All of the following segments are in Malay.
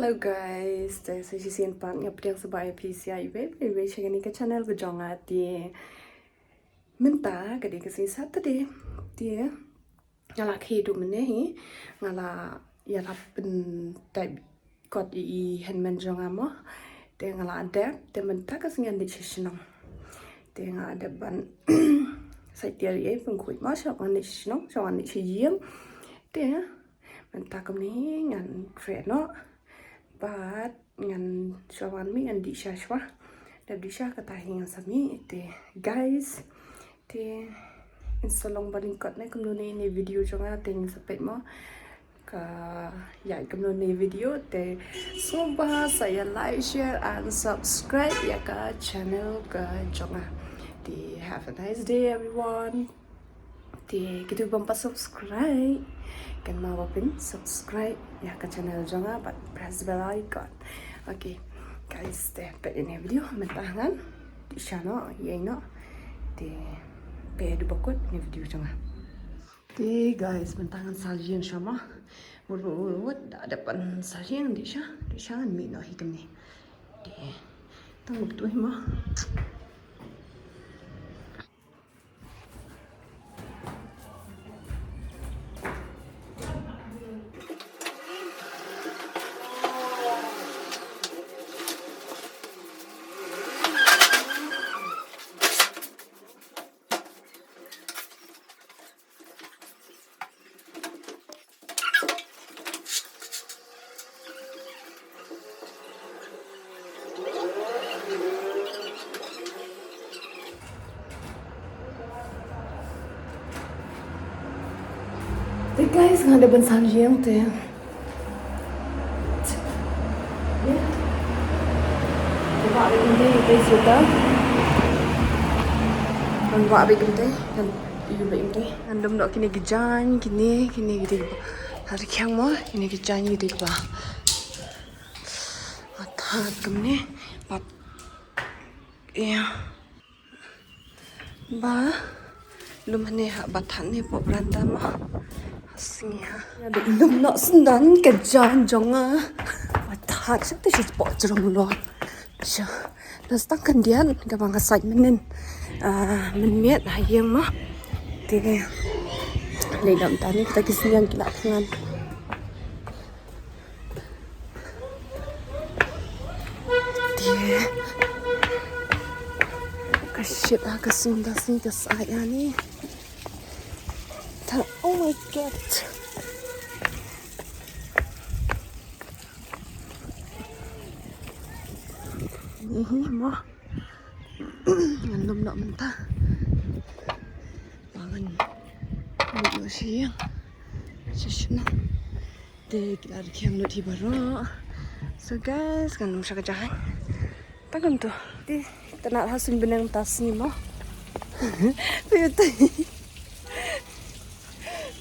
Hello guys, saya Jing pang yang pedang sebagai PCI iMei channel ni ke channel ke jonga dia minta ke dia kesini Saturday dia ngala khiet mana hi ngala ya lapen type kot I handman jonga mo dia ngala ada dia minta kesini andi shnong dia ngala ada ban sai dia pengkuit mo so andi shnong so andi Jing dia minta kami ngan khiet no but ngan Shuwa ngan di Shuwa dan di Shuwa kata hingan sami te guys te insalong balingkot na kumno ni video jonga ting sapet mo ka ya kumno ni video te soba saya like share and subscribe ya ka channel ka jonga te have a nice day everyone te kita bumpa subscribe kan mau pin subscribe ya ke channel jonga but press bell icon. Okay guys deh pet ini video mentangan di channel yang no di pet bakut ini video jonga di guys mentangan saljian sama buat ada pan saljian di sana mi no hitam ni di tunggu tu mah. Hey guys, ngada ban saljian tu ya. Buat begini kita sudah. Buat begini kan ibu begini. Andam nak kini kejan, kini gitu. Hari kiang mo, kini kejan gitu ba. Atat kemni, bat. Iya. Ba, lum ni batan ni pop ranta mah. Ada ilum nak sendan kejan jonga. Atat sih tu sport jerung lo. Sya, nastang kandian gabang kasai menen. Menmiat hayang mah. Dia ledam tani kita kisah yang gila dengan. Dia kasyit kasunda sih kasaya ni. Oh my god. Ini mah ngandum nak mentah bangun video siang sesuna de kilar kiam no di baro so guys ngandum sa kajahan pagam tu di tanak hasil benang tas ni mah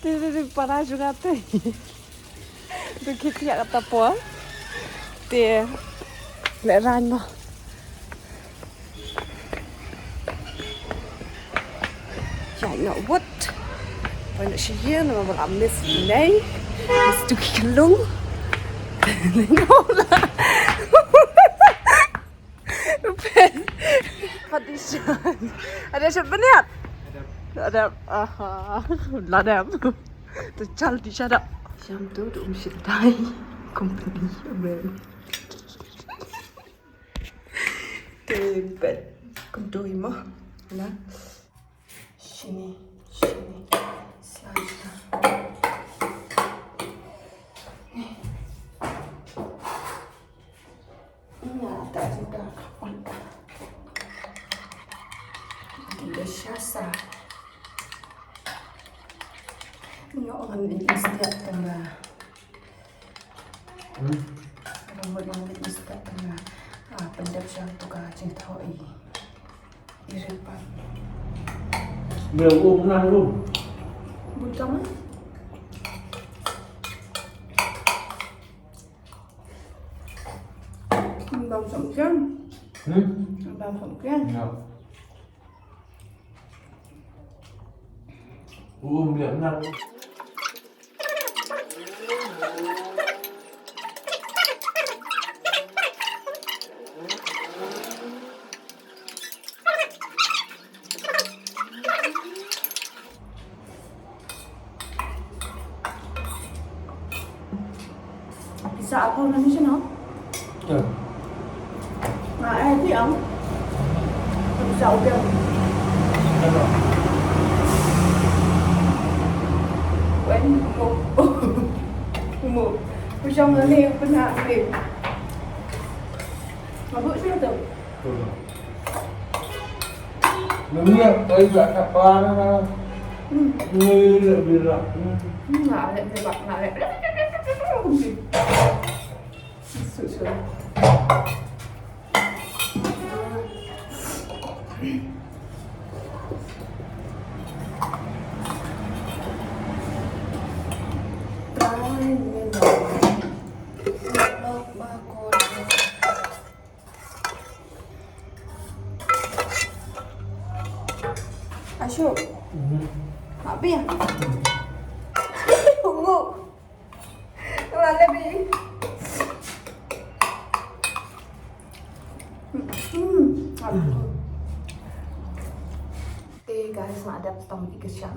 tu para juga tu tu kita kata apa de leran mah chạy nọ quất rồi nó chỉ riêng mà một làm miss này miss tu kia lung nó là ada siapa ni ada ada tu cal di sana jam tu tu mesti tai company ben tebet kentoi mah nah sini selasa nih ini ada juga kapan tidak syasa nyoan ini setiap tengah rambut yang di setiap tengah pendap satu kacang tahu iripan Belum nang luôn. Butang bang songkian. Bang songkian. Ya. Belum nang. Bisa apa nanti sih no? Nah, thì ông giàu kìa. Quen một trong nó nè phân hạng này mà bữa chưa được. Đúng rồi, tôi đã cặp ba nó người lại bị rập. Ngả lại người bạc ngả lại không gì. Sự sướng. Asyuk. Mak Bi ya? Tunggu. Mana Bi? Guys, nak ada petang di kesya.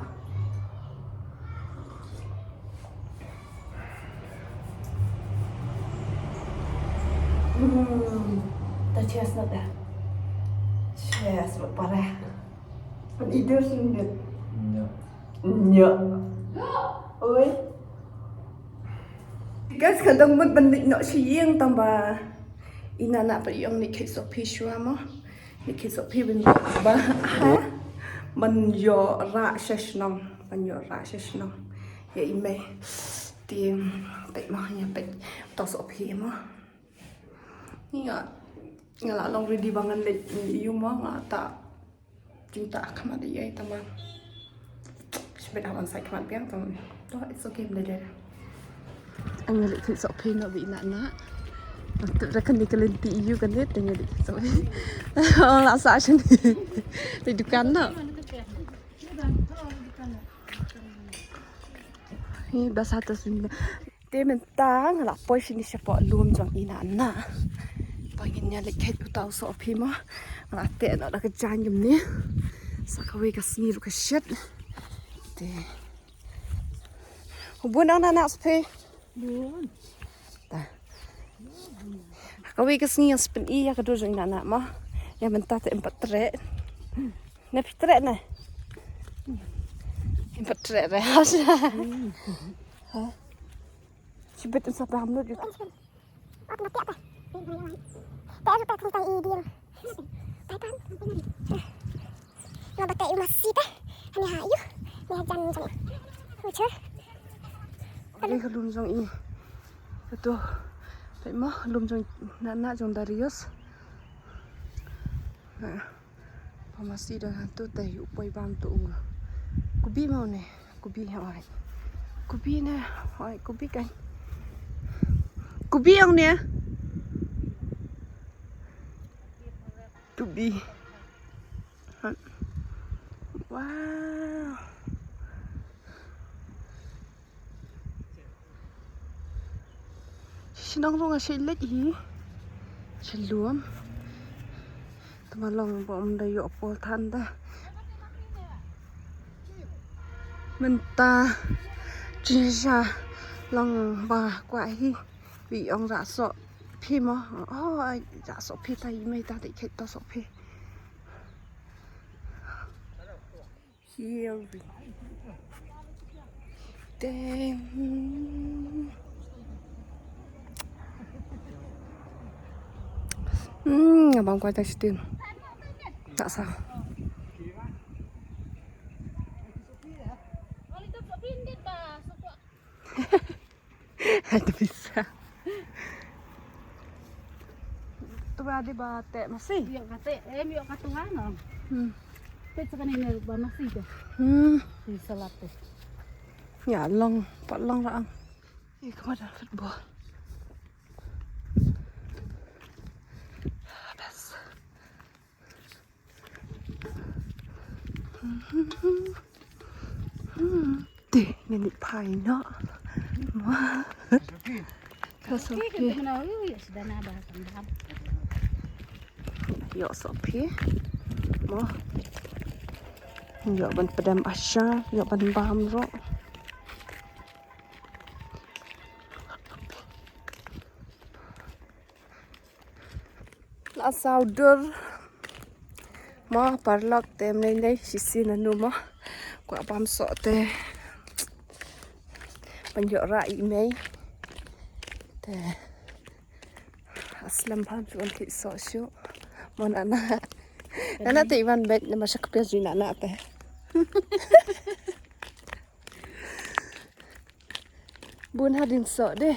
Tak cheers nak dah. Cheers, parah. An ide sendiri. Nhựa. Ôi. Guys, kadang mun bandit nak siang tambah. Ina nak pergi ni khiet sohphie Shuwa mo. Ni khiet sohphie ben ba ha. Mình dò ra shnong, mình dò ra shnong. Ya iMei. Thì bệnh mà nhà bệnh tao sohphie mo. Ni ngala long ready bangan leit iu mo ngata cinta kamat dia tambah. Sebab awak saya kamat biang tu. Tu it's okay belajar. Ang leit khiet sohphie no bị nak. Tu rakan di kelenti iu kan dia tengok di sohphie. Lah sa sini. Di dukan no. Ini dah satu sini. Dia mentang lah poi sini siapa lum jang ina na. Pengennya leket utau sohphie mah. Lah te nak kerjaan jam ni. Sakawe kasni ru khiet. Te. Hubun anak sohphie. Bun. Dah. Kawe kasni yang spin iya kedua jang ina nak mah. Yang mentah te 4 trek. Ne trek ne. Empat trek dah. Hah? Sibet sampai hamil juga. Apa mati apa? Tak ada tak tahu dia. Tak tahu. Nak pakai masih teh. Hanya hayu. Ni jam jam. Macam. Ini kelum jong ini. Itu. Baik mah lum jong nak jong Darius. Nah. Pemasi dah tu teh upoi bam tu. Kubi mau ni. Kubi hai. Kubi ni. Hai kubi kan. Kubi yang ni. Kubi. Wow. Shnong rong asyik leit hi. Celum. Temalong bom dah yok pol tan dah. Mentah. Jisha long ba quạ hi. Vì ông dạ sohphie mà. Dạ sohphie ta iMei ta để khiet ta sohphie. Here we abang quay tay tiền. Tại sao? Ada bisa. Tu ada batek masih. Yang kata, yang kata mana? Tapi sekarang ini masih dah. Di salat tu. Ya long, pak long lah. Kemana football? Bes. Deh, ni pai nak. Sohphie. Sudah nada sendam. Yok sohphie. Mo. Yok ban pedam asya, yok ban bam ro. La saudur ma parlak tem nei si sin anu ma kwa pam so te panjok ra iMei te aslam pam chuan ki so shu mon ana te iwan bet na masak pe jina na te bun hadin so de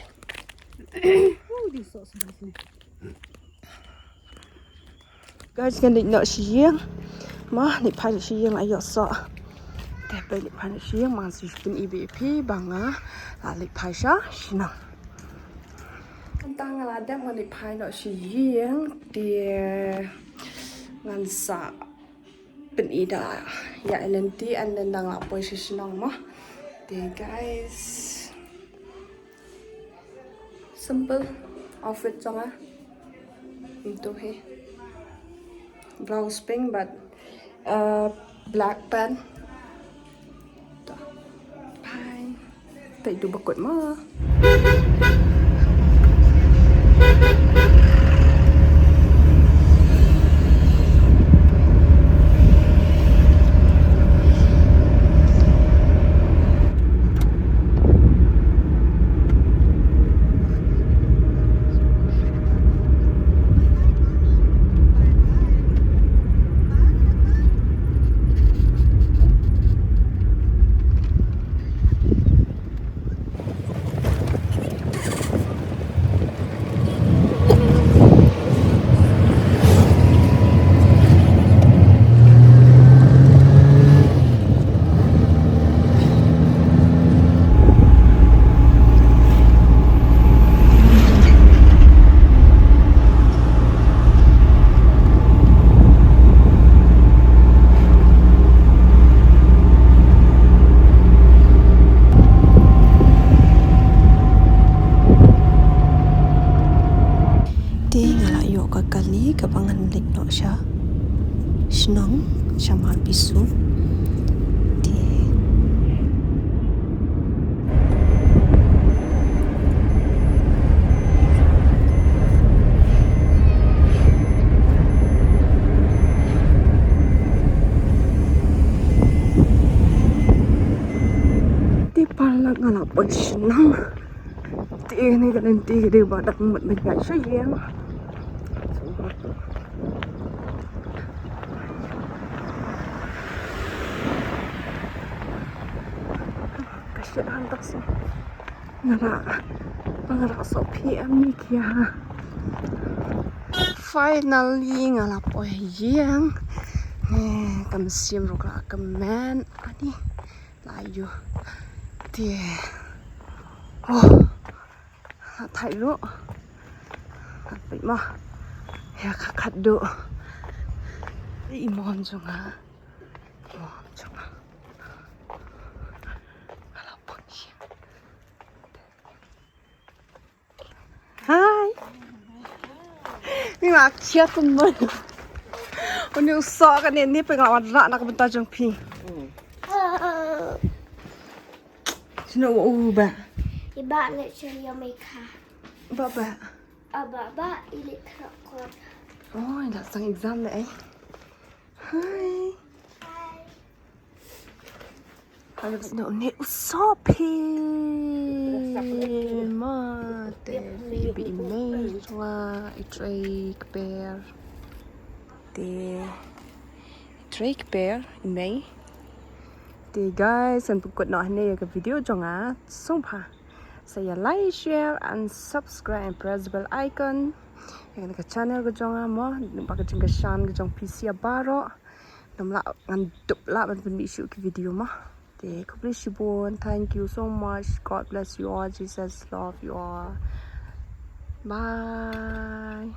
Di so sebelah sini. guys kan dik nak siang mah ni pai siang ayo so te pe ni pai siang mang si pin ibp banga la li pai sha shnong tang la dem kan ni pai nak siang dia ngan sa pin ida ya nanti an nang la poi si shnong mah de guys simple outfit chonga into he blouse pink but black pant bye tại tụi bật quần mơ kali kapangan lik no sha shnong shamal bisu di palak ngalap pun shnong ini kan nanti gede badak mat banyak sayang hantak sih ngara sohphie ni kia finally ngalap Jing kam sim rokla kamen ani layu tie thay lu bị mà ya khát độ imon junga Hai. Ni mak chia temen. Oni usah kan ini pengawan rak nak bentar jeng pi. Sino ba? Ibang nak cari mereka. Ba. Abang ilik kerokot. Oh, dah sang exam dah Hai. Kalau nak ni sohphie. Mate, iMei Shuwa, bear. De bear iMei. De guys, and pukut nak ni ke video jonga sohphie. Saya like, share, and subscribe and press the bell icon. Yang ke channel ke jonga mo, nampak ke jengke shan ke jong PC baro. Namla ngandup lah ban isu ke video mah. Thank you so much. God bless you all. Jesus love you all. Bye.